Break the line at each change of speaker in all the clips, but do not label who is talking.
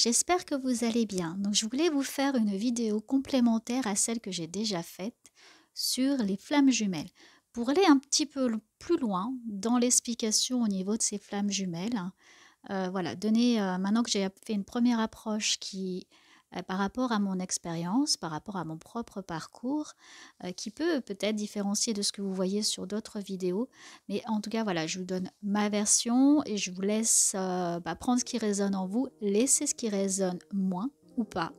j'espère que vous allez bien. Donc, je voulais vous faire une vidéo complémentaire à celle que j'ai déjà faite sur les flammes jumelles. Pour aller un petit peu plus loin dans l'explication au niveau de ces flammes jumelles, voilà, maintenant que j'ai fait une première approche qui, par rapport à mon expérience, par rapport à mon propre parcours, qui peut peut-être différencier de ce que vous voyez sur d'autres vidéos. Mais en tout cas, voilà, je vous donne ma version et je vous laisse prendre ce qui résonne en vous, laisser ce qui résonne moins ou pas.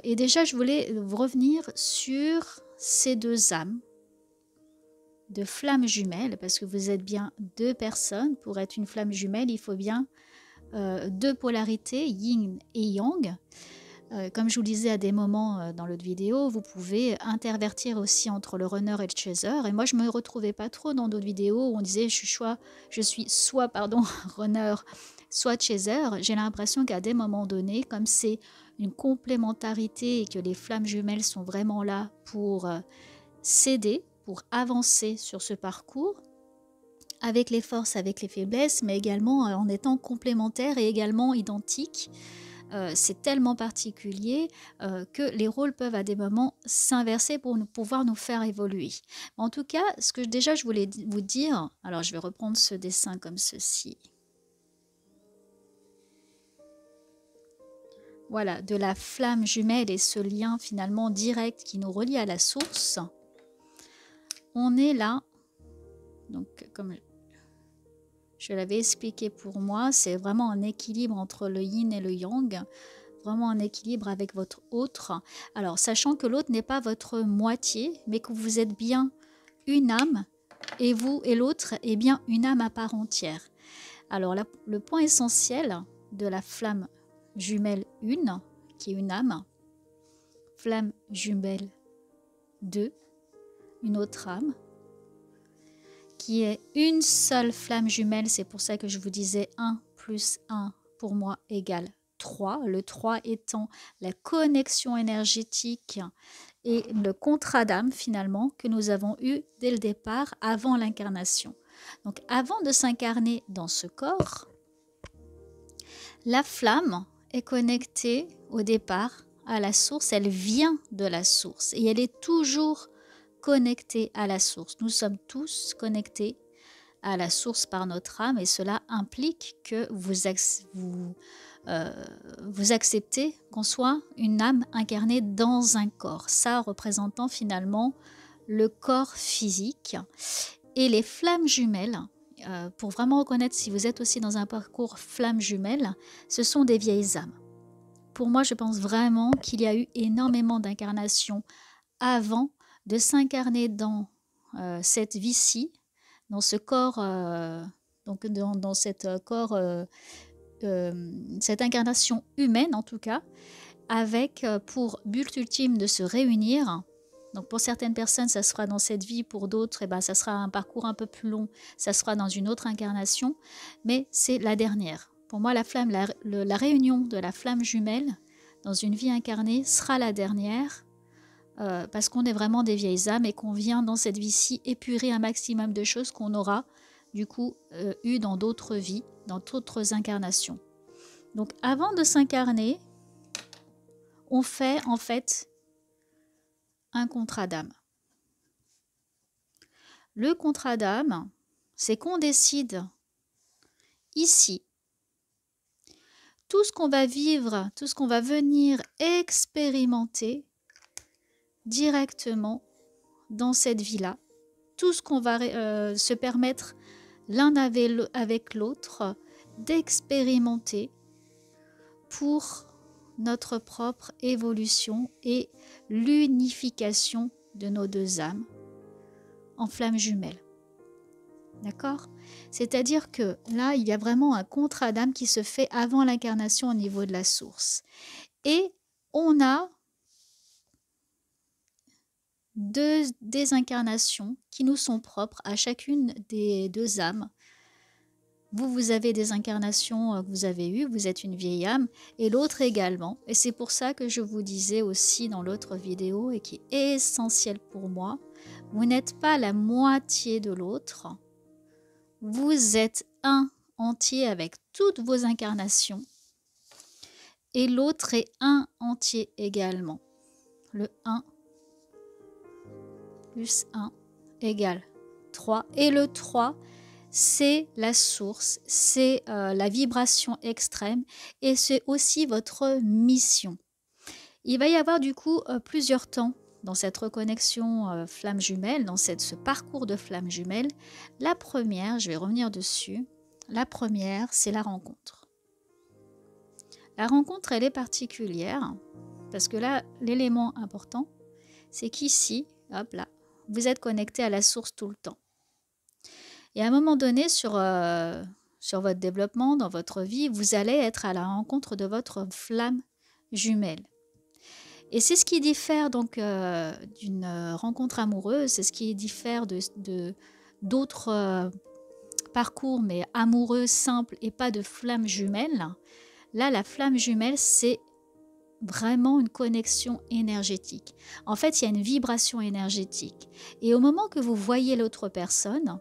Et déjà, je voulais revenir sur ces deux âmes de flammes jumelles, parce que vous êtes bien deux personnes. Pour être une flamme jumelle, il faut bien deux polarités, yin et yang. Comme je vous le disais à des moments dans l'autre vidéo, vous pouvez intervertir aussi entre le runner et le chaser. Et moi, je ne me retrouvais pas trop dans d'autres vidéos où on disait je suis soit runner, soit chaser. J'ai l'impression qu'à des moments donnés, comme c'est une complémentarité et que les flammes jumelles sont vraiment là pour s'aider, pour avancer sur ce parcours, avec les forces, avec les faiblesses, mais également en étant complémentaires et également identiques. C'est tellement particulier que les rôles peuvent à des moments s'inverser pour pouvoir nous faire évoluer. En tout cas, ce que déjà je voulais vous dire, alors je vais reprendre ce dessin comme ceci. Voilà, de la flamme jumelle et ce lien finalement direct qui nous relie à la source. On est là, donc comme je l'avais expliqué pour moi, c'est vraiment un équilibre entre le yin et le yang, vraiment un équilibre avec votre autre. Alors, sachant que l'autre n'est pas votre moitié, mais que vous êtes bien une âme, et vous et l'autre est bien une âme à part entière. Alors, le point essentiel de la flamme jumelle 1, qui est une âme, flamme jumelle 2, une autre âme, qui est une seule flamme jumelle. C'est pour ça que je vous disais 1 plus 1 pour moi égale 3. Le 3 étant la connexion énergétique et le contrat d'âme finalement que nous avons eu dès le départ avant l'incarnation. Donc avant de s'incarner dans ce corps, la flamme est connectée au départ à la source. Elle vient de la source et elle est toujours connectés à la source. Nous sommes tous connectés à la source par notre âme et cela implique que vous acceptez qu'on soit une âme incarnée dans un corps, ça représentant finalement le corps physique. Et les flammes jumelles, pour vraiment reconnaître si vous êtes aussi dans un parcours flammes jumelles, ce sont des vieilles âmes. Pour moi, je pense vraiment qu'il y a eu énormément d'incarnations avant de s'incarner dans cette vie-ci, dans ce corps, donc dans cette corps, cette incarnation humaine en tout cas, avec pour but ultime de se réunir. Donc pour certaines personnes, ça sera dans cette vie, pour d'autres, ça sera un parcours un peu plus long, ça sera dans une autre incarnation, mais c'est la dernière. Pour moi, la réunion de la flamme jumelle dans une vie incarnée sera la dernière, parce qu'on est vraiment des vieilles âmes et qu'on vient dans cette vie-ci épurer un maximum de choses qu'on aura du coup eu dans d'autres vies, dans d'autres incarnations. Donc avant de s'incarner, on fait en fait un contrat d'âme. Le contrat d'âme, c'est qu'on décide ici tout ce qu'on va vivre, tout ce qu'on va venir expérimenter directement dans cette vie-là, tout ce qu'on va se permettre l'un avec l'autre d'expérimenter pour notre propre évolution et l'unification de nos deux âmes en flammes jumelles. D'accord ? C'est-à-dire que là, il y a vraiment un contrat d'âme qui se fait avant l'incarnation au niveau de la source. Et on a des incarnations qui nous sont propres à chacune des deux âmes. Vous avez des incarnations que vous avez eues, vous êtes une vieille âme, et l'autre également. Et c'est pour ça que je vous disais aussi dans l'autre vidéo, et qui est essentiel pour moi, vous n'êtes pas la moitié de l'autre. Vous êtes un entier avec toutes vos incarnations. et l'autre est 1 entier également. Le 1 plus 1 égale 3. Et le 3, c'est la source, c'est la vibration extrême et c'est aussi votre mission. Il va y avoir du coup plusieurs temps dans cette reconnexion flamme jumelle, dans ce parcours de flamme jumelle. La première, je vais revenir dessus, la première, c'est la rencontre. La rencontre, elle est particulière parce que là, l'élément important, c'est qu'ici, hop là, vous êtes connecté à la source tout le temps. Et à un moment donné, sur votre développement, dans votre vie, vous allez être à la rencontre de votre flamme jumelle. Et c'est ce qui diffère donc d'une rencontre amoureuse, c'est ce qui diffère d'autres parcours, mais amoureux, simples et pas de flamme jumelle. Là, la flamme jumelle, c'est vraiment une connexion énergétique. En fait, il y a une vibration énergétique. Et au moment que vous voyez l'autre personne,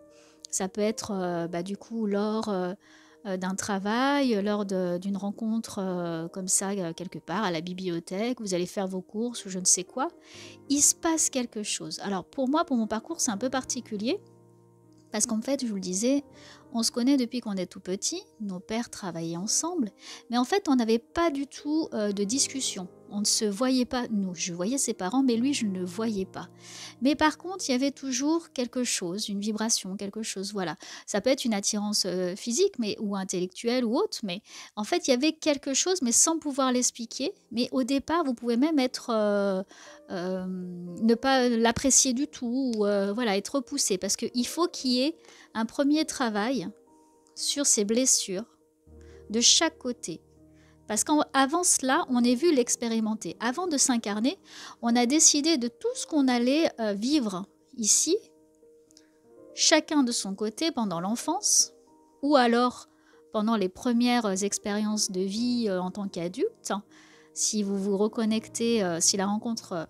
ça peut être du coup lors d'un travail, lors d'une rencontre comme ça quelque part à la bibliothèque, vous allez faire vos courses ou je ne sais quoi, il se passe quelque chose. Alors pour moi, pour mon parcours, c'est un peu particulier parce qu'en fait, je vous le disais, on se connaît depuis qu'on est tout petit, nos pères travaillaient ensemble, mais en fait, on n'avait pas du tout de discussion. On ne se voyait pas, nous, je voyais ses parents, mais lui, je ne le voyais pas. Mais par contre, il y avait toujours quelque chose, une vibration, quelque chose, voilà. Ça peut être une attirance physique ou intellectuelle ou autre, mais en fait, il y avait quelque chose, mais sans pouvoir l'expliquer. Mais au départ, vous pouvez même ne pas l'apprécier du tout, ou voilà, être repoussé, parce qu'il faut qu'il y ait un premier travail sur ces blessures de chaque côté. Parce qu'avant cela, on est vu l'expérimenter. Avant de s'incarner, on a décidé de tout ce qu'on allait vivre ici, chacun de son côté pendant l'enfance, ou alors pendant les premières expériences de vie en tant qu'adulte. Si vous vous reconnectez, si la rencontre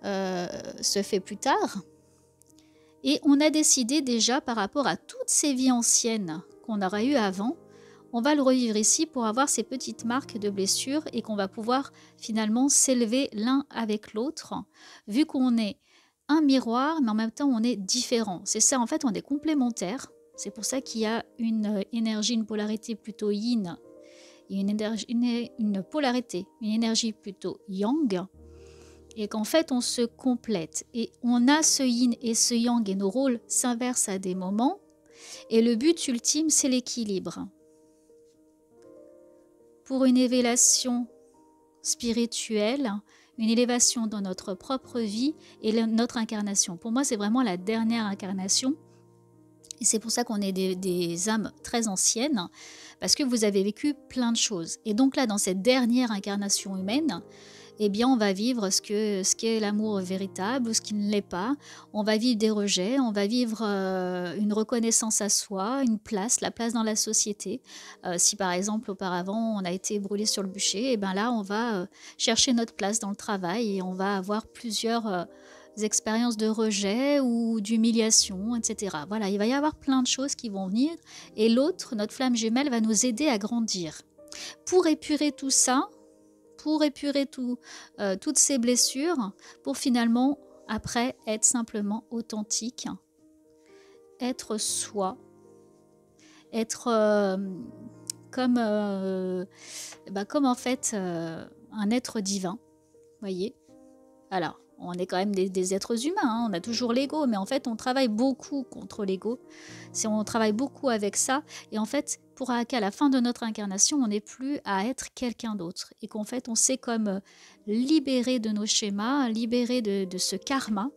se fait plus tard. Et on a décidé déjà par rapport à toutes ces vies anciennes qu'on aura eues avant, on va le revivre ici pour avoir ces petites marques de blessures et qu'on va pouvoir finalement s'élever l'un avec l'autre, vu qu'on est un miroir, mais en même temps on est différent. C'est ça, en fait, on est complémentaires. C'est pour ça qu'il y a une énergie, une polarité plutôt yin et une polarité, une énergie plutôt yang. Et qu'en fait, on se complète. Et on a ce yin et ce yang et nos rôles s'inversent à des moments. Et le but ultime, c'est l'équilibre. Pour une élévation spirituelle, une élévation dans notre propre vie et notre incarnation. Pour moi, c'est vraiment la dernière incarnation. Et c'est pour ça qu'on est des âmes très anciennes, parce que vous avez vécu plein de choses. Et donc là, dans cette dernière incarnation humaine, eh bien, on va vivre ce qu'est l'amour véritable ou ce qui ne l'est pas. On va vivre des rejets, on va vivre une reconnaissance à soi, la place dans la société. Si par exemple, auparavant, on a été brûlé sur le bûcher, eh bien là, on va chercher notre place dans le travail et on va avoir plusieurs expériences de rejet ou d'humiliation, etc. Voilà, il va y avoir plein de choses qui vont venir et l'autre, notre flamme jumelle, va nous aider à grandir. Pour épurer tout ça, pour épurer toutes ces blessures, pour finalement, après, être simplement authentique, être soi, être comme en fait un être divin, voyez. Alors, on est quand même des êtres humains, hein, on a toujours l'ego, mais en fait, on travaille beaucoup contre l'ego. On travaille beaucoup avec ça, et en fait, pour qu'à la fin de notre incarnation, on n'ait plus à être quelqu'un d'autre, et qu'en fait, on s'est comme libéré de nos schémas, libéré de ce karma.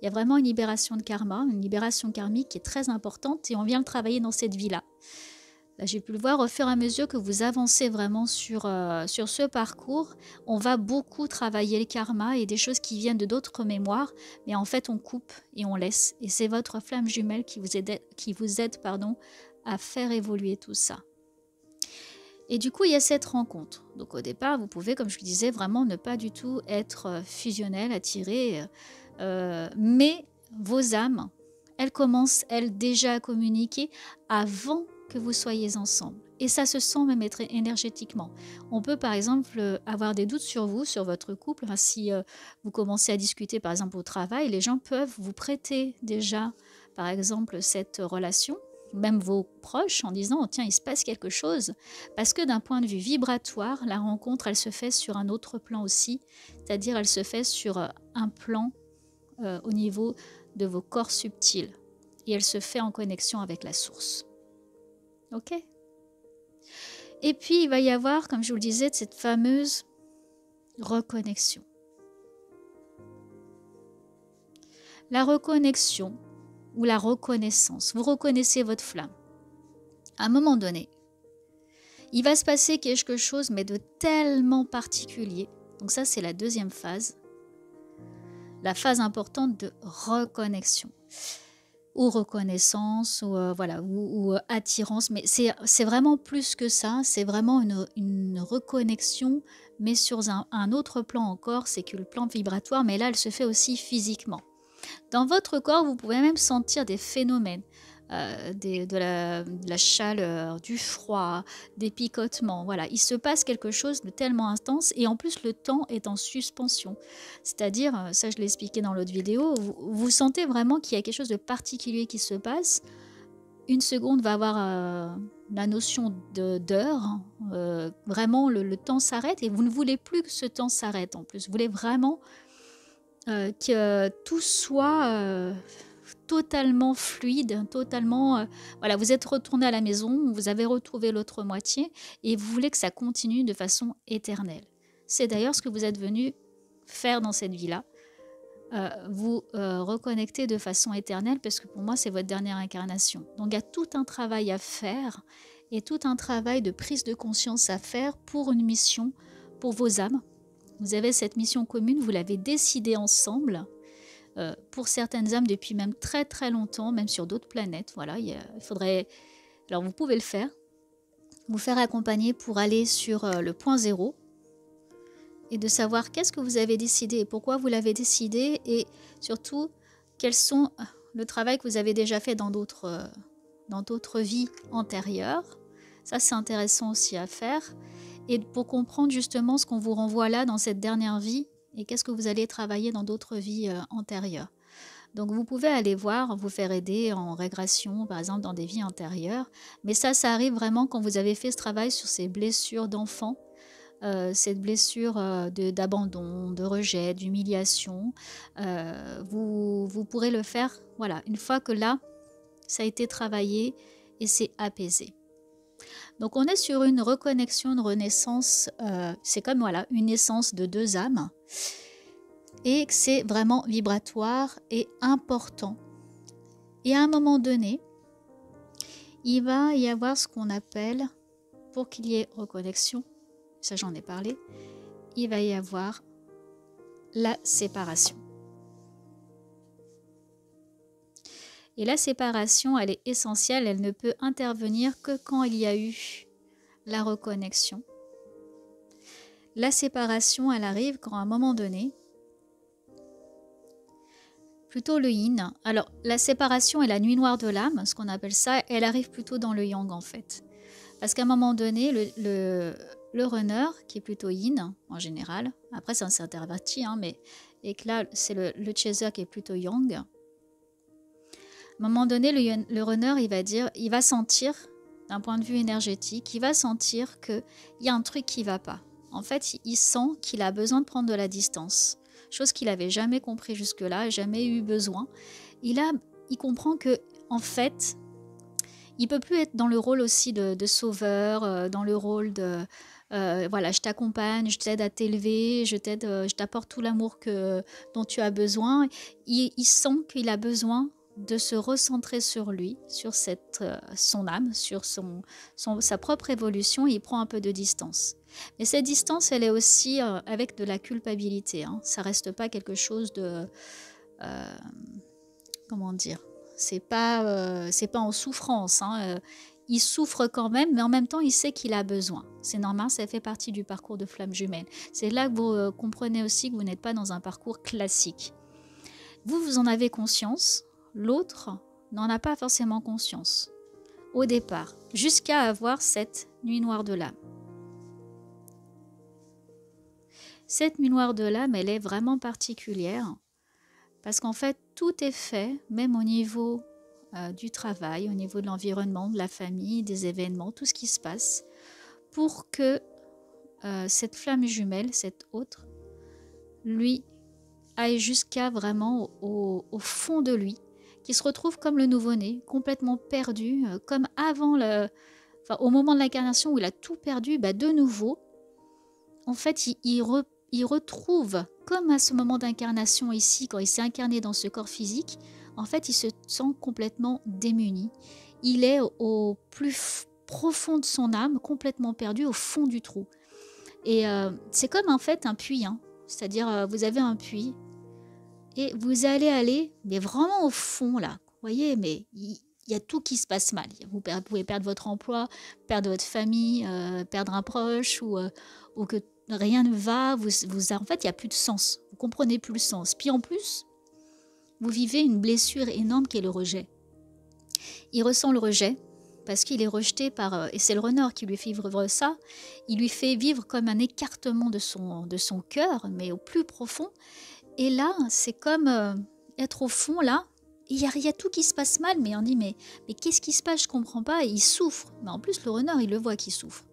Il y a vraiment une libération de karma, une libération karmique qui est très importante, et on vient le travailler dans cette vie-là. Là, j'ai pu le voir au fur et à mesure que vous avancez vraiment sur ce parcours, on va beaucoup travailler le karma et des choses qui viennent de d'autres mémoires, mais en fait on coupe et on laisse. Et c'est votre flamme jumelle qui vous aide à faire évoluer tout ça. Et du coup, il y a cette rencontre. Donc au départ, vous pouvez, comme je le disais, vraiment ne pas du tout être fusionnel, attiré, mais vos âmes, elles commencent, elles, déjà à communiquer avant que vous soyez ensemble. Et ça se sent même être énergétiquement. On peut par exemple avoir des doutes sur vous, sur votre couple. Enfin, si vous commencez à discuter par exemple au travail, les gens peuvent vous prêter déjà par exemple cette relation, même vos proches, en disant oh, tiens, il se passe quelque chose. Parce que d'un point de vue vibratoire, la rencontre, elle se fait sur un autre plan aussi. C'est-à-dire, elle se fait sur un plan au niveau de vos corps subtils. Et elle se fait en connexion avec la source. Ok ? Et puis, il va y avoir, comme je vous le disais, cette fameuse reconnexion. La reconnexion ou la reconnaissance. Vous reconnaissez votre flamme. À un moment donné, il va se passer quelque chose, mais de tellement particulier. Donc ça, c'est la deuxième phase. La phase importante de reconnexion. Ou reconnaissance, ou, voilà, ou attirance. Mais c'est vraiment plus que ça. C'est vraiment une reconnexion, mais sur un autre plan encore. C'est que le plan vibratoire, mais là, elle se fait aussi physiquement. Dans votre corps, vous pouvez même sentir des phénomènes. De la chaleur, du froid, des picotements. Voilà, il se passe quelque chose de tellement intense et en plus le temps est en suspension. C'est-à-dire, ça je l'ai expliqué dans l'autre vidéo, vous sentez vraiment qu'il y a quelque chose de particulier qui se passe. Une seconde va avoir la notion d'heure. Vraiment, le temps s'arrête et vous ne voulez plus que ce temps s'arrête en plus. Vous voulez vraiment que tout soit totalement fluide, totalement... voilà, vous êtes retourné à la maison, vous avez retrouvé l'autre moitié et vous voulez que ça continue de façon éternelle. C'est d'ailleurs ce que vous êtes venu faire dans cette vie-là. Vous reconnecter de façon éternelle parce que pour moi, c'est votre dernière incarnation. Donc, il y a tout un travail à faire et tout un travail de prise de conscience à faire pour une mission, pour vos âmes. Vous avez cette mission commune, vous l'avez décidée ensemble. Pour certaines âmes depuis même très très longtemps, même sur d'autres planètes. Voilà, il faudrait... Alors vous pouvez le faire, vous faire accompagner pour aller sur le point zéro et de savoir qu'est-ce que vous avez décidé et pourquoi vous l'avez décidé et surtout quels sont le travail que vous avez déjà fait dans d'autres vies antérieures. Ça c'est intéressant aussi à faire et pour comprendre justement ce qu'on vous renvoie là dans cette dernière vie et qu'est-ce que vous allez travailler dans d'autres vies antérieures. Donc vous pouvez aller voir, vous faire aider en régression, par exemple dans des vies antérieures. Mais ça arrive vraiment quand vous avez fait ce travail sur ces blessures d'enfant, cette blessure d'abandon, de rejet, d'humiliation. Vous pourrez le faire, voilà, une fois que là, ça a été travaillé et c'est apaisé. Donc on est sur une reconnexion, une renaissance, c'est comme voilà, une naissance de deux âmes et que c'est vraiment vibratoire et important. Et à un moment donné, il va y avoir ce qu'on appelle, pour qu'il y ait reconnexion, ça j'en ai parlé, il va y avoir la séparation. Et la séparation, elle est essentielle, elle ne peut intervenir que quand il y a eu la reconnexion. La séparation, elle arrive quand à un moment donné, plutôt le yin. Alors, la séparation et la nuit noire de l'âme, ce qu'on appelle ça, elle arrive plutôt dans le yang en fait. Parce qu'à un moment donné, le runner, qui est plutôt yin en général, après ça s'est interverti, hein, mais et que là, c'est le chaser qui est plutôt yang. À un moment donné, le runner, il va sentir, d'un point de vue énergétique, il va sentir qu'il y a un truc qui ne va pas. En fait, il sent qu'il a besoin de prendre de la distance. Chose qu'il n'avait jamais compris jusque-là, jamais eu besoin. Il comprend que, en fait, il ne peut plus être dans le rôle aussi de sauveur, dans le rôle de... voilà, je t'accompagne, je t'aide à t'élever, je t'apporte tout l'amour dont tu as besoin. Il sent qu'il a besoin de se recentrer sur lui, sur son âme, sur sa propre évolution, et il prend un peu de distance. Mais cette distance, elle est aussi avec de la culpabilité. Hein. Ça reste pas quelque chose de... comment dire ? C'est pas en souffrance. Hein. Il souffre quand même, mais en même temps, il sait qu'il a besoin. C'est normal, ça fait partie du parcours de flamme jumelle. C'est là que vous comprenez aussi que vous n'êtes pas dans un parcours classique. Vous en avez conscience. L'autre n'en a pas forcément conscience. au départ, jusqu'à avoir cette nuit noire de l'âme. Cette nuit noire de l'âme, elle est vraiment particulière parce qu'en fait, tout est fait, même au niveau du travail, au niveau de l'environnement, de la famille, des événements, tout ce qui se passe, pour que cette flamme jumelle, cette autre, lui aille jusqu'à vraiment au fond de lui, qui se retrouve comme le nouveau-né, complètement perdu, comme avant au moment de l'incarnation où il a tout perdu, de nouveau, en fait, il retrouve, comme à ce moment d'incarnation ici, quand il s'est incarné dans ce corps physique, en fait, il se sent complètement démuni. Il est au plus profond de son âme, complètement perdu, au fond du trou. Et c'est comme en fait un puits, hein. C'est-à-dire vous avez un puits et vous allez aller, mais vraiment au fond là. Vous voyez, mais il y a tout qui se passe mal. Vous pouvez perdre votre emploi, perdre votre famille, perdre un proche ou que rien ne va. En fait, il n'y a plus de sens. Vous comprenez plus le sens. Puis en plus, vous vivez une blessure énorme qui est le rejet. Il ressent le rejet parce qu'il est rejeté par... et c'est le renard qui lui fait vivre ça. Il lui fait vivre comme un écartement de son cœur, mais au plus profond. Et là, c'est comme être au fond, là. Il y a tout qui se passe mal, mais on dit, mais qu'est-ce qui se passe? Je ne comprends pas. Et il souffre. Mais en plus, le renard, il le voit qu'il souffre.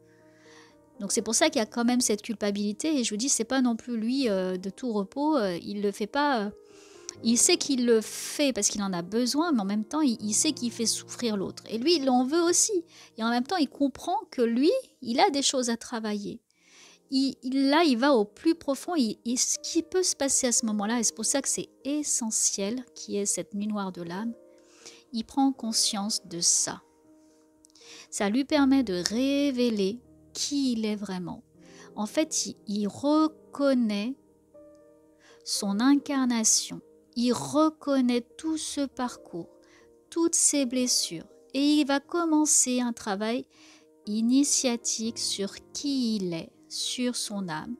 Donc c'est pour ça qu'il y a quand même cette culpabilité. Et je vous dis, c'est pas non plus lui de tout repos. Il le fait pas... il sait qu'il le fait parce qu'il en a besoin, mais en même temps, il sait qu'il fait souffrir l'autre. Et lui, il en veut aussi. Et en même temps, il comprend que lui, il a des choses à travailler. Là, il va au plus profond. Et ce qui peut se passer à ce moment-là, et c'est pour ça que c'est essentiel, qui est cette nuit noire de l'âme, il prend conscience de ça. Ça lui permet de révéler qui il est vraiment. En fait, il reconnaît son incarnation. Il reconnaît tout ce parcours, toutes ces blessures. Et il va commencer un travail initiatique sur qui il est, sur son âme,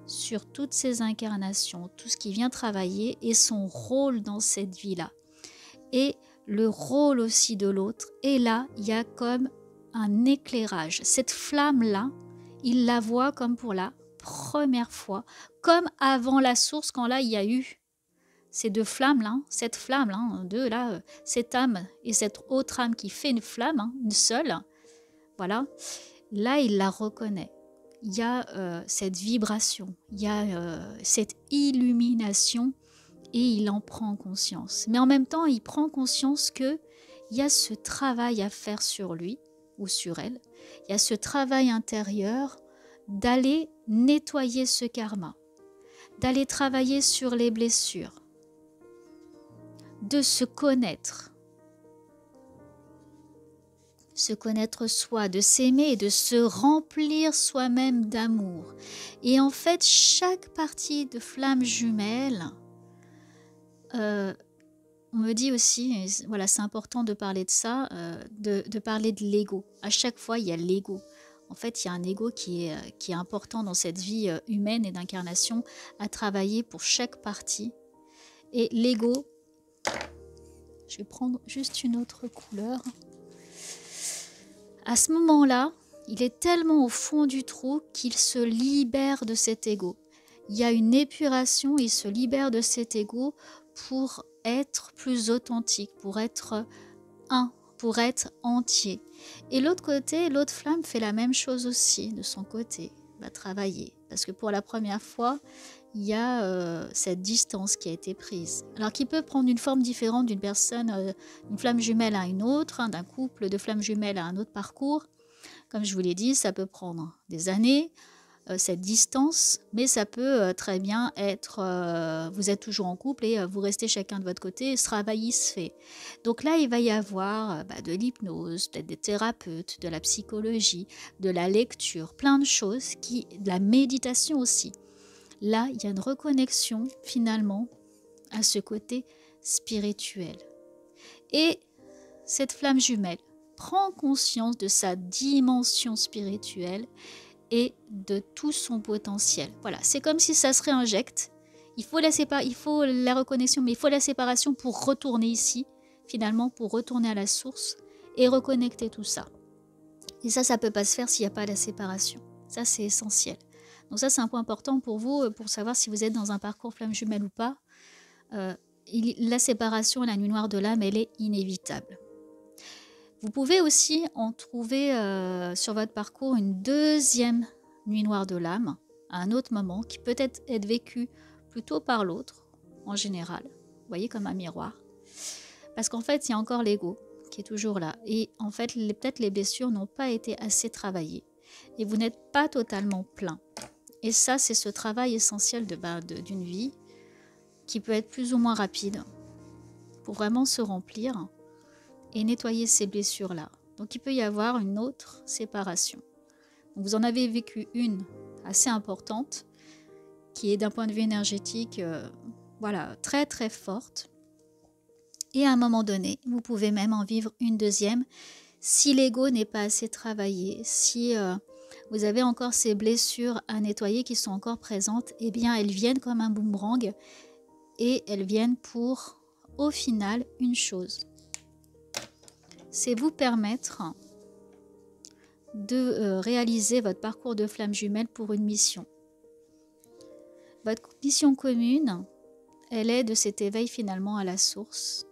sur toutes ses incarnations, tout ce qui vient travailler et son rôle dans cette vie-là. Et le rôle aussi de l'autre. Et là, il y a comme un éclairage. Cette flamme-là, il la voit comme pour la première fois, comme avant la source, quand là, il y a eu ces deux flammes-là, cette flamme-là, cette âme et cette autre âme qui fait une flamme, une seule, voilà, là, il la reconnaît. Il y a cette vibration, il y a cette illumination et il en prend conscience. Mais en même temps, il prend conscience qu'il y a ce travail à faire sur lui ou sur elle. Il y a ce travail intérieur d'aller nettoyer ce karma, d'aller travailler sur les blessures, de se connaître soi, de s'aimer et de se remplir soi-même d'amour. Et en fait, chaque partie de flamme jumelle, on me dit aussi, voilà, c'est important de parler de ça, de parler de l'ego. À chaque fois, il y a l'ego. En fait, il y a un ego qui est important dans cette vie humaine et d'incarnation à travailler pour chaque partie. Et l'ego, je vais prendre juste une autre couleur. À ce moment-là, il est tellement au fond du trou qu'il se libère de cet ego. Il y a une épuration, il se libère de cet ego pour être plus authentique, pour être un, pour être entier. Et l'autre côté, l'autre flamme fait la même chose aussi de son côté, va travailler. Parce que pour la première fois, il y a cette distance qui a été prise. Alors qui peut prendre une forme différente d'une personne, une flamme jumelle à une autre, d'un couple de flammes jumelles à un autre parcours. Comme je vous l'ai dit, ça peut prendre des années, cette distance, mais ça peut très bien être, vous êtes toujours en couple et vous restez chacun de votre côté et ce travail se fait. Donc là, il va y avoir de l'hypnose, peut-être des thérapeutes, de la psychologie, de la lecture, plein de choses, de la méditation aussi. Là, il y a une reconnexion finalement à ce côté spirituel. Et cette flamme jumelle prend conscience de sa dimension spirituelle et de tout son potentiel. Voilà, c'est comme si ça se réinjecte. Il faut la reconnexion, mais il faut la séparation pour retourner ici, finalement, pour retourner à la source et reconnecter tout ça. Et ça peut pas se faire s'il n'y a pas la séparation. Ça, c'est essentiel. Donc ça, c'est un point important pour vous, pour savoir si vous êtes dans un parcours flamme jumelle ou pas. La séparation, la nuit noire de l'âme, elle est inévitable. Vous pouvez aussi en trouver sur votre parcours une deuxième nuit noire de l'âme, à un autre moment, qui peut être vécue plutôt par l'autre, en général. Vous voyez, comme un miroir. Parce qu'en fait, il y a encore l'ego qui est toujours là. Et en fait, peut-être les blessures n'ont pas été assez travaillées. Et vous n'êtes pas totalement plein. Et ça, c'est ce travail essentiel d'une vie qui peut être plus ou moins rapide pour vraiment se remplir et nettoyer ces blessures-là. Donc, il peut y avoir une autre séparation. Donc, vous en avez vécu une assez importante qui est d'un point de vue énergétique voilà, très très forte. Et à un moment donné, vous pouvez même en vivre une deuxième si l'ego n'est pas assez travaillé, si vous avez encore ces blessures à nettoyer qui sont encore présentes, eh bien elles viennent comme un boomerang et elles viennent pour, au final, une chose. C'est vous permettre de réaliser votre parcours de flamme jumelle pour une mission. Votre mission commune, elle est de cet éveil finalement à la source,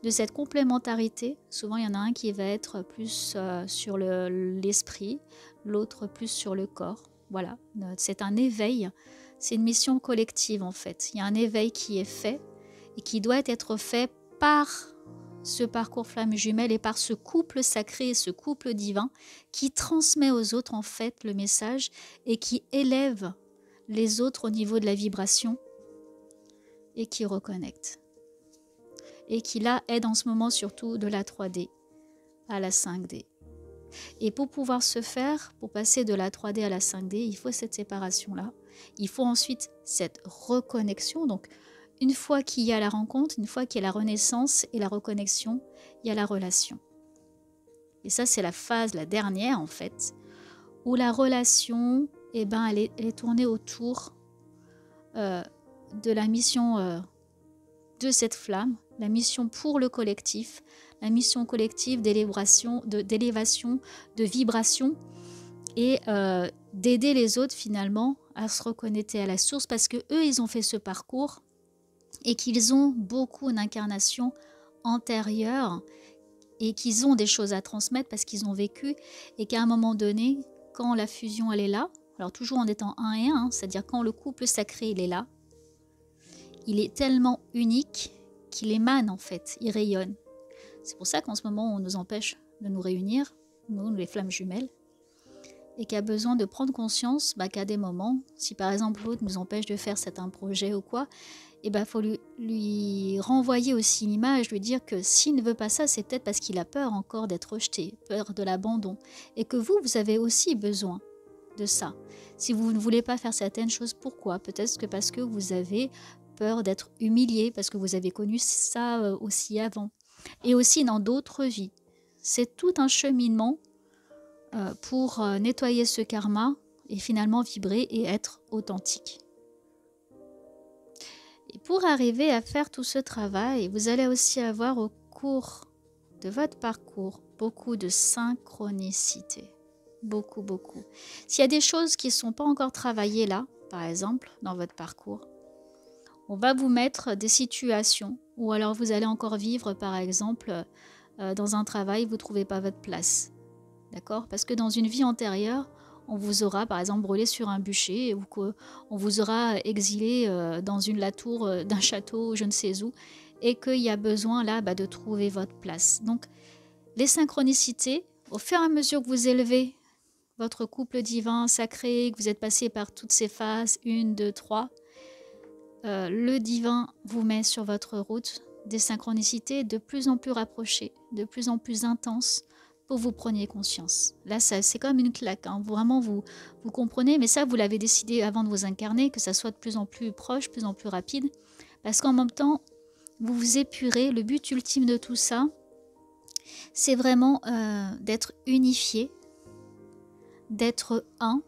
de cette complémentarité. Souvent, il y en a un qui va être plus sur l'esprit, l'autre plus sur le corps. Voilà, c'est un éveil, c'est une mission collective en fait. Il y a un éveil qui est fait et qui doit être fait par ce parcours flamme jumelle et par ce couple sacré, ce couple divin qui transmet aux autres en fait le message et qui élève les autres au niveau de la vibration et qui reconnecte. Et qui là aide en ce moment surtout de la 3D à la 5D. Et pour pouvoir se faire, pour passer de la 3D à la 5D, il faut cette séparation-là. Il faut ensuite cette reconnexion. Donc, une fois qu'il y a la rencontre, une fois qu'il y a la renaissance et la reconnexion, il y a la relation. Et ça, c'est la phase, la dernière en fait, où la relation, eh ben, elle est tournée autour de la mission de cette flamme, la mission pour le collectif, la mission collective d'élévation, de vibration et d'aider les autres finalement à se reconnecter à la source parce que eux ils ont fait ce parcours et qu'ils ont beaucoup d'incarnations antérieures et qu'ils ont des choses à transmettre parce qu'ils ont vécu et qu'à un moment donné, quand la fusion elle est là, alors toujours en étant un et un, c'est-à-dire quand le couple sacré il est là, il est tellement unique qu'il émane en fait, il rayonne. C'est pour ça qu'en ce moment on nous empêche de nous réunir, nous les flammes jumelles, et qu'il y a besoin de prendre conscience qu'à des moments, si par exemple l'autre nous empêche de faire certains projets ou quoi, il faut lui renvoyer aussi l'image, lui dire que s'il ne veut pas ça, c'est peut-être parce qu'il a peur encore d'être rejeté, peur de l'abandon, et que vous avez aussi besoin de ça. Si vous ne voulez pas faire certaines choses, pourquoi? Peut-être que parce que vous avez peur d'être humilié, parce que vous avez connu ça aussi avant, et aussi dans d'autres vies. C'est tout un cheminement pour nettoyer ce karma et finalement vibrer et être authentique. Et pour arriver à faire tout ce travail, vous allez aussi avoir au cours de votre parcours beaucoup de synchronicité. Beaucoup, beaucoup. S'il y a des choses qui ne sont pas encore travaillées là, par exemple, dans votre parcours, on va vous mettre des situations ou alors vous allez encore vivre, par exemple, dans un travail, vous ne trouvez pas votre place. D'accord? Parce que dans une vie antérieure, on vous aura par exemple brûlé sur un bûcher ou qu'on vous aura exilé dans la tour d'un château, je ne sais où, et qu'il y a besoin là de trouver votre place. Donc, les synchronicités, au fur et à mesure que vous élevez votre couple divin, sacré, que vous êtes passé par toutes ces phases, 1, 2, 3, le divin vous met sur votre route des synchronicités de plus en plus rapprochées, de plus en plus intenses, pour que vous preniez conscience. Là, c'est comme une claque. Vraiment, vous comprenez, mais ça, vous l'avez décidé avant de vous incarner, que ça soit de plus en plus proche, de plus en plus rapide, parce qu'en même temps, vous vous épurez. Le but ultime de tout ça, c'est vraiment d'être unifié, d'être un,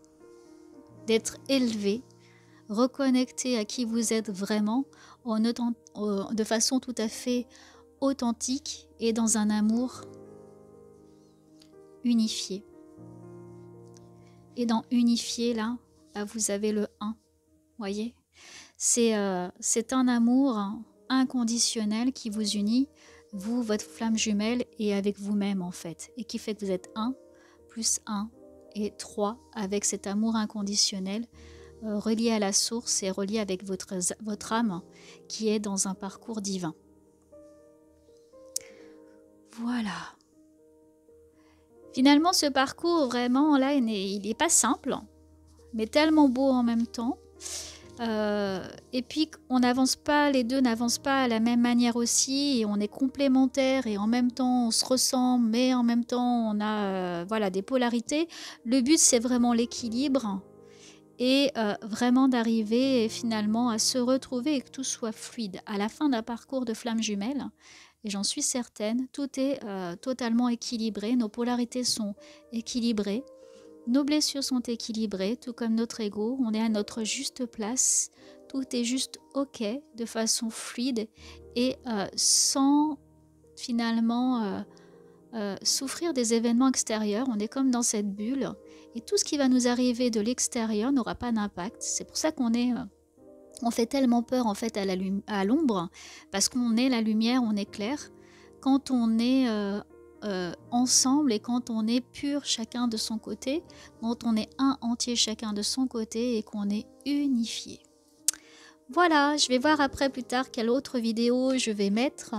d'être élevé, reconnecté à qui vous êtes vraiment, de façon tout à fait authentique et dans un amour unifié. Et dans unifié, là, vous avez le 1. Voyez, c'est un amour inconditionnel qui vous unit, vous, votre flamme jumelle, et avec vous-même en fait, et qui fait que vous êtes 1 plus 1 et 3 avec cet amour inconditionnel relié à la source et relié avec votre âme qui est dans un parcours divin. Voilà. Finalement, ce parcours, vraiment, là, il n'est pas simple, mais tellement beau en même temps. Et puis, on n'avance pas, les deux n'avancent pas à la même manière aussi, et on est complémentaires, et en même temps, on se ressemble, mais en même temps, on a voilà, des polarités. Le but, c'est vraiment l'équilibre, et vraiment d'arriver finalement à se retrouver et que tout soit fluide. À la fin d'un parcours de flammes jumelles, et j'en suis certaine, tout est totalement équilibré, nos polarités sont équilibrées, nos blessures sont équilibrées, tout comme notre ego, on est à notre juste place, tout est juste ok, de façon fluide et sans finalement souffrir des événements extérieurs. On est comme dans cette bulle et tout ce qui va nous arriver de l'extérieur n'aura pas d'impact. C'est pour ça qu'on est... on fait tellement peur en fait à l'ombre, parce qu'on est la lumière, on est clair. Quand on est ensemble et quand on est pur chacun de son côté, quand on est un entier chacun de son côté et qu'on est unifié. Voilà, je vais voir après plus tard quelle autre vidéo je vais mettre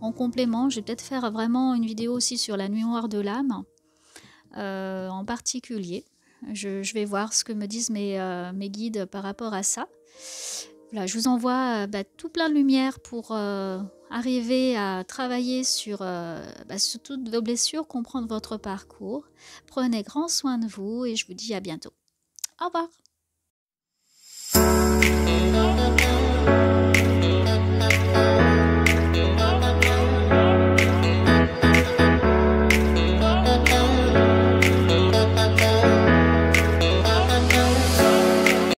en complément. Je vais peut-être faire vraiment une vidéo aussi sur la nuit noire de l'âme en particulier. Je vais voir ce que me disent mes guides par rapport à ça. Voilà, je vous envoie tout plein de lumière pour arriver à travailler sur toutes vos blessures, comprendre votre parcours. Prenez grand soin de vous et je vous dis à bientôt. Au revoir.